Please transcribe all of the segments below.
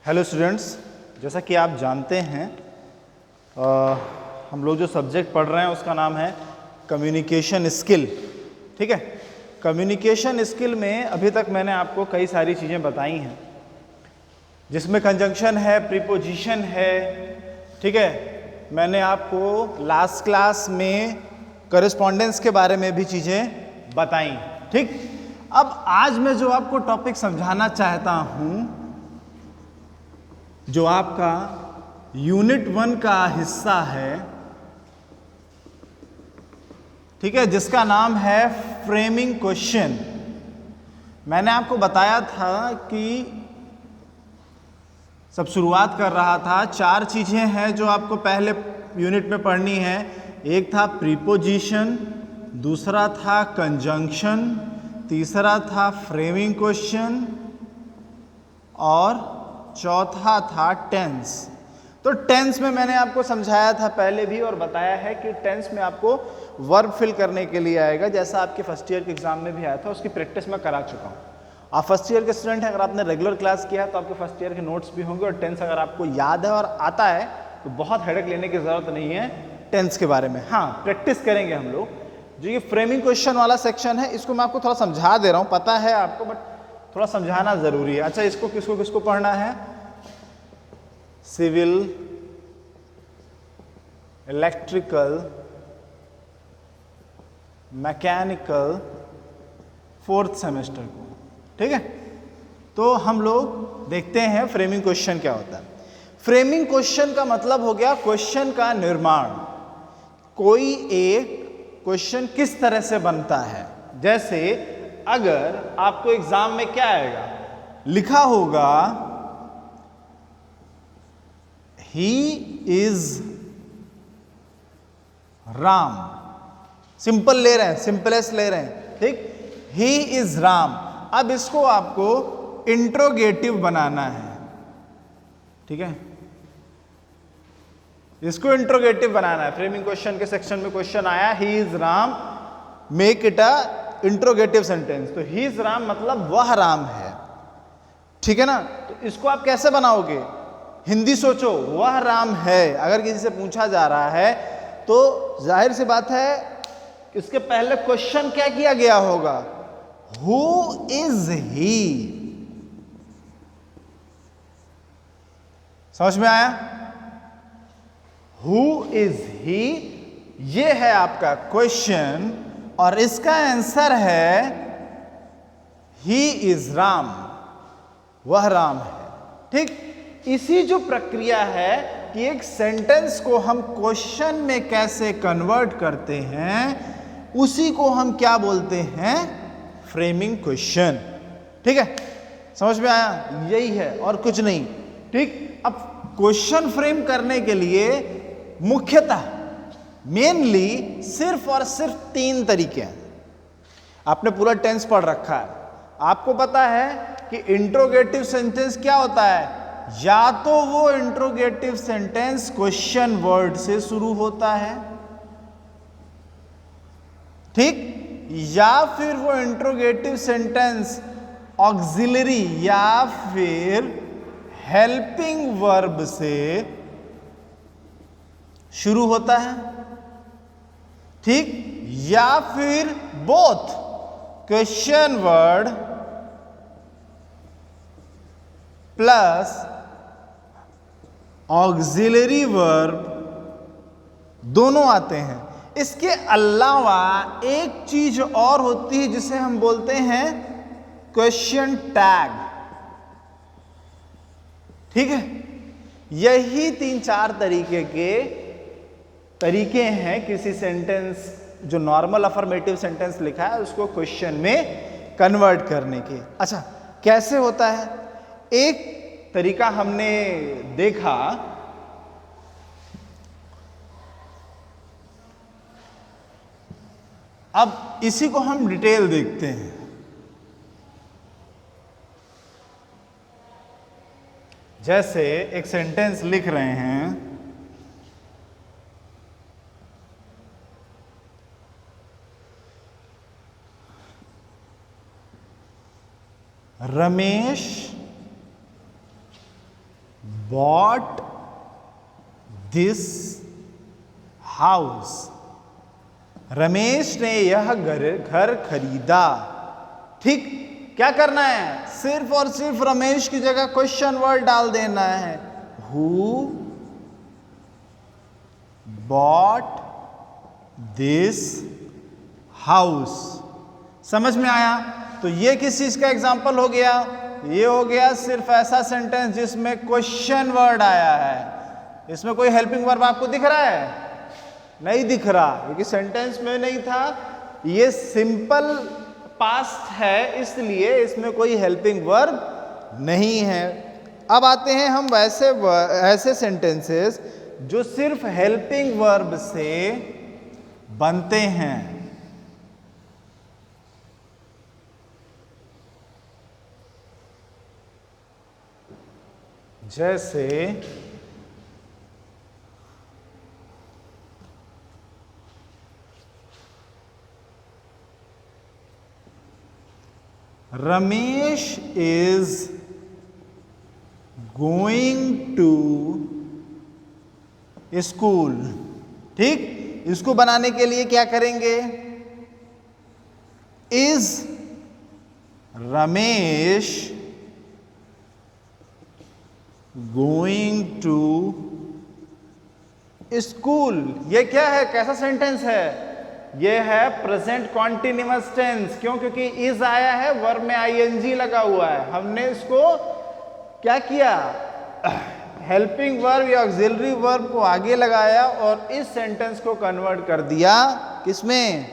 Hello students, जैसा कि आप जानते हैं हम लोग जो सब्जेक्ट पढ़ रहे हैं उसका नाम है कम्युनिकेशन स्किल। ठीक है, कम्युनिकेशन स्किल में अभी तक मैंने आपको कई सारी चीज़ें बताई हैं, जिसमें कंजंक्शन है, प्रीपोजिशन है। ठीक है, मैंने आपको लास्ट क्लास में करेस्पॉन्डेंस के बारे में भी चीज़ें बताई। ठीक, अब आज मैं जो आपको टॉपिक समझाना चाहता हूँ, जो आपका यूनिट 1 का हिस्सा है, ठीक है, जिसका नाम है फ्रेमिंग क्वेश्चन। मैंने आपको बताया था कि सब शुरुआत कर रहा था, 4 चीजें हैं जो आपको पहले यूनिट में पढ़नी है। एक था प्रीपोजिशन, दूसरा था कंजंक्शन, तीसरा था फ्रेमिंग क्वेश्चन और चौथा था टेंस। तो टेंस में मैंने आपको समझाया था पहले भी और बताया है कि टेंस में आपको वर्ब फिल करने के लिए आएगा, जैसा आपके फर्स्ट ईयर के एग्जाम में भी आया था। उसकी प्रैक्टिस मैं करा चुका हूँ। आप फर्स्ट ईयर के स्टूडेंट हैं, अगर आपने रेगुलर क्लास किया है तो आपके फर्स्ट ईयर के नोट्स भी होंगे, और टेंस अगर आपको याद है और आता है तो बहुत हेडेक लेने की जरूरत नहीं है टेंस के बारे में। हाँ, प्रैक्टिस करेंगे हम लोग। जो ये फ्रेमिंग क्वेश्चन वाला सेक्शन है, इसको मैं आपको थोड़ा समझा दे रहा हूँ, पता है आपको, बट थोड़ा समझाना जरूरी है। अच्छा, इसको किसको किसको पढ़ना है? Civil, electrical, mechanical, 4th semester को। ठीक है, तो हम लोग देखते हैं फ्रेमिंग क्वेश्चन क्या होता है। फ्रेमिंग क्वेश्चन का मतलब हो गया क्वेश्चन का निर्माण। कोई एक क्वेश्चन किस तरह से बनता है। जैसे अगर आपको एग्जाम में क्या आएगा, लिखा होगा ही इज राम। सिंपल ले रहे हैं, सिंपलेस्ट ले रहे हैं। ठीक, ही इज राम। अब इसको आपको इंट्रोगेटिव बनाना है। ठीक है, इसको इंट्रोगेटिव बनाना है। फ्रेमिंग क्वेश्चन के सेक्शन में क्वेश्चन आया he is Ram, make it a interrogative sentence. तो ही इज राम मतलब वह राम है। ठीक है ना, तो इसको आप कैसे बनाओगे? हिंदी सोचो, वह राम है। अगर किसी से पूछा जा रहा है तो जाहिर सी बात है इसके पहले क्वेश्चन क्या किया गया होगा? Who is he. समझ में आया? हु इज ही, ये है आपका क्वेश्चन और इसका आंसर है ही इज राम, वह राम है। ठीक, इसी जो प्रक्रिया है कि एक सेंटेंस को हम क्वेश्चन में कैसे कन्वर्ट करते हैं, उसी को हम क्या बोलते हैं? Framing question. ठीक है, समझ में आया? यही है और कुछ नहीं। ठीक, अब क्वेश्चन फ्रेम करने के लिए मुख्यतः मेनली सिर्फ और सिर्फ 3 तरीके हैं। आपने पूरा टेंस पढ़ रखा है, आपको पता है कि इंट्रोगेटिव सेंटेंस क्या होता है। या तो वो इंट्रोगेटिव सेंटेंस क्वेश्चन वर्ड से शुरू होता है, ठीक, या फिर वो इंट्रोगेटिव सेंटेंस ऑक्सिलरी या फिर हेल्पिंग वर्ब से शुरू होता है। ठीक, या फिर both question word plus auxiliary verb दोनों आते हैं। इसके अलावा एक चीज और होती है जिसे हम बोलते हैं क्वेश्चन टैग। ठीक है, यही 3-4 तरीके हैं किसी सेंटेंस, जो नॉर्मल अफर्मेटिव सेंटेंस लिखा है उसको क्वेश्चन में कन्वर्ट करने के। अच्छा, कैसे होता है? एक तरीका हमने देखा, अब इसी को हम डिटेल देखते हैं। जैसे एक सेंटेंस लिख रहे हैं, Ramesh bought this house. Ramesh ने यह घर खरीदा. ठीक, क्या करना है? सिर्फ और सिर्फ रमेश की जगह क्वेश्चन वर्ड डाल देना है. Who bought this house? समझ में आया? तो ये किस चीज का एग्जाम्पल हो गया? ये हो गया सिर्फ ऐसा सेंटेंस जिसमें क्वेश्चन वर्ड आया है. इसमें कोई हेल्पिंग वर्ब आपको दिख रहा है? नहीं दिख रहा, क्योंकि सेंटेंस में नहीं था. ये सिंपल पास्ट है, इसलिए इसमें कोई हेल्पिंग वर्ब नहीं है. अब आते हैं हम ऐसे सेंटेंसेस जो सिर्फ हेल्पिंग वर्ब से बनते हैं. जैसे Ramesh is going to school. ठीक, इसको बनाने के लिए क्या करेंगे? Is Ramesh going to school. ये क्या है? कैसा सेंटेंस है? ये है प्रेजेंट कॉन्टिन्यूअस टेंस. क्यों? क्योंकि इज आया है, वर्ब में आईएनजी लगा हुआ है. हमने इसको क्या किया? हेल्पिंग वर्ब या ऑक्सिलरी वर्ब को आगे लगाया और इस सेंटेंस को कन्वर्ट कर दिया किसमें?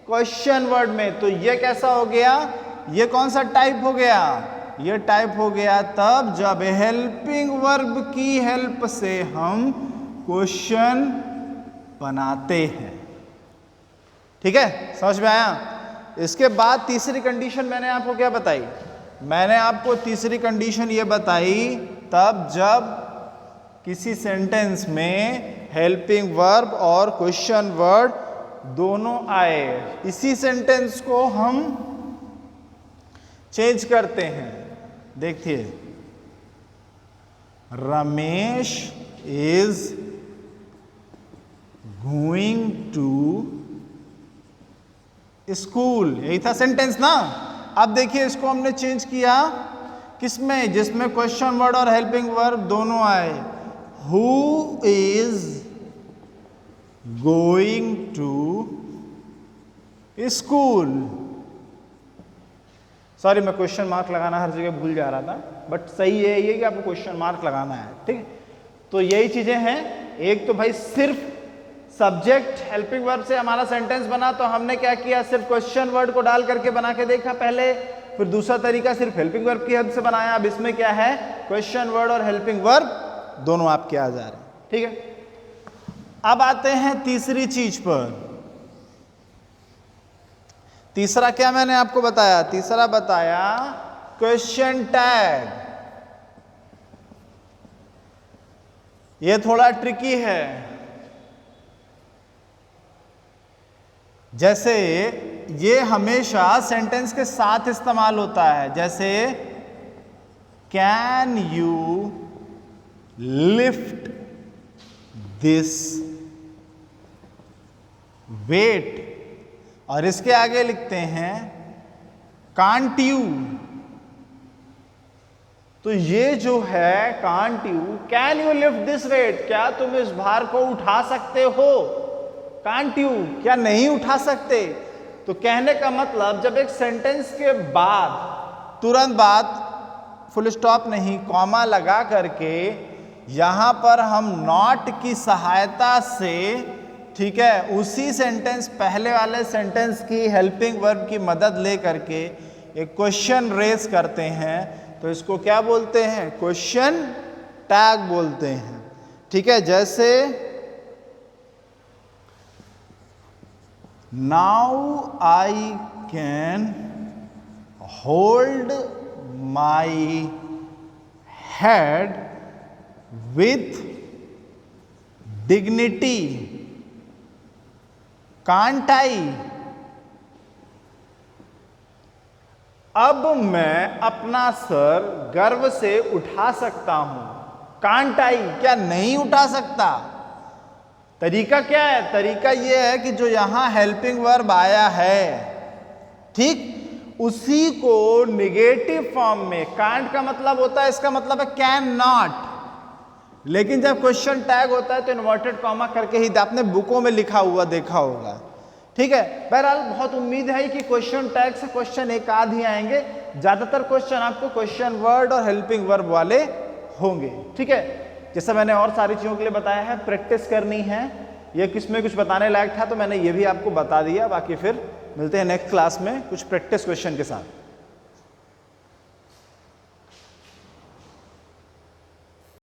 क्वेश्चन वर्ड में. तो ये कैसा हो गया? ये कौन सा टाइप हो गया? ये टाइप हो गया तब जब हेल्पिंग वर्ब की हेल्प से हम क्वेश्चन बनाते हैं. ठीक है, समझ में आया? इसके बाद तीसरी कंडीशन मैंने आपको क्या बताई? मैंने आपको तीसरी कंडीशन ये बताई तब जब किसी सेंटेंस में हेल्पिंग वर्ब और क्वेश्चन वर्ड दोनों आए. इसी सेंटेंस को हम चेंज करते हैं. देखिए, Ramesh is going to school. यही था सेंटेंस ना? अब देखिए, इसको हमने चेंज किया किसमें? जिसमें क्वेश्चन वर्ड और हेल्पिंग वर्ब दोनों आए. Who is going to school. Sorry, मैं क्वेश्चन मार्क लगाना हर जगह भूल जा रहा था, बट सही है ये कि आपको क्वेश्चन मार्क लगाना है. ठीक, तो यही चीजें हैं. एक तो भाई सिर्फ सब्जेक्ट हेल्पिंग वर्ब से हमारा सेंटेंस बना, तो हमने क्या किया? सिर्फ क्वेश्चन वर्ड को डाल करके बना के देखा पहले. फिर दूसरा तरीका सिर्फ हेल्पिंग वर्ब की हेल्प से बनाया. अब इसमें क्या है? क्वेश्चन वर्ड और हेल्पिंग वर्ब दोनों आपके आ जा रहे हैं. ठीक है, अब आते हैं तीसरी चीज पर. तीसरा क्या मैंने आपको बताया? तीसरा बताया क्वेश्चन टैग. ये थोड़ा ट्रिकी है. जैसे ये हमेशा सेंटेंस के साथ इस्तेमाल होता है. जैसे can you lift this weight, और इसके आगे लिखते हैं कांट यू. तो ये जो है can't you, can you lift this weight, क्या तुम इस भार को उठा सकते हो? कांट यू, क्या नहीं उठा सकते? तो कहने का मतलब जब एक सेंटेंस के बाद तुरंत बाद फुल स्टॉप नहीं, कॉमा लगा करके यहां पर हम नॉट की सहायता से, ठीक है, उसी सेंटेंस पहले वाले सेंटेंस की हेल्पिंग वर्ब की मदद ले करके एक क्वेश्चन रेज करते हैं, तो इसको क्या बोलते हैं? क्वेश्चन टैग बोलते हैं. ठीक है, जैसे now I can hold my head with dignity. Can't I, अब मैं अपना सर गर्व से उठा सकता हूं. कांट आई, क्या नहीं उठा सकता। तरीका क्या है, तरीका ये है कि जो यहां हेल्पिंग वर्ब आया है, ठीक, उसी को निगेटिव फॉर्म में, कांट का मतलब होता है, इसका मतलब है कैन नॉट, लेकिन जब क्वेश्चन टैग होता है तो इन्वर्टेड कॉमा करके ही, आपने बुकों में लिखा हुआ देखा होगा, ठीक है। बहरहाल बहुत उम्मीद है कि क्वेश्चन टैग से क्वेश्चन एक आध ही आएंगे, ज्यादातर क्वेश्चन आपको क्वेश्चन वर्ड और हेल्पिंग वर्ब वाले होंगे, ठीक है। जैसा मैंने और सारी चीजों के लिए बताया है, प्रैक्टिस करनी है, ये किसमें कुछ बताने लायक था तो मैंने ये भी आपको बता दिया। बाकी फिर मिलते हैं नेक्स्ट क्लास में कुछ प्रैक्टिस क्वेश्चन के साथ।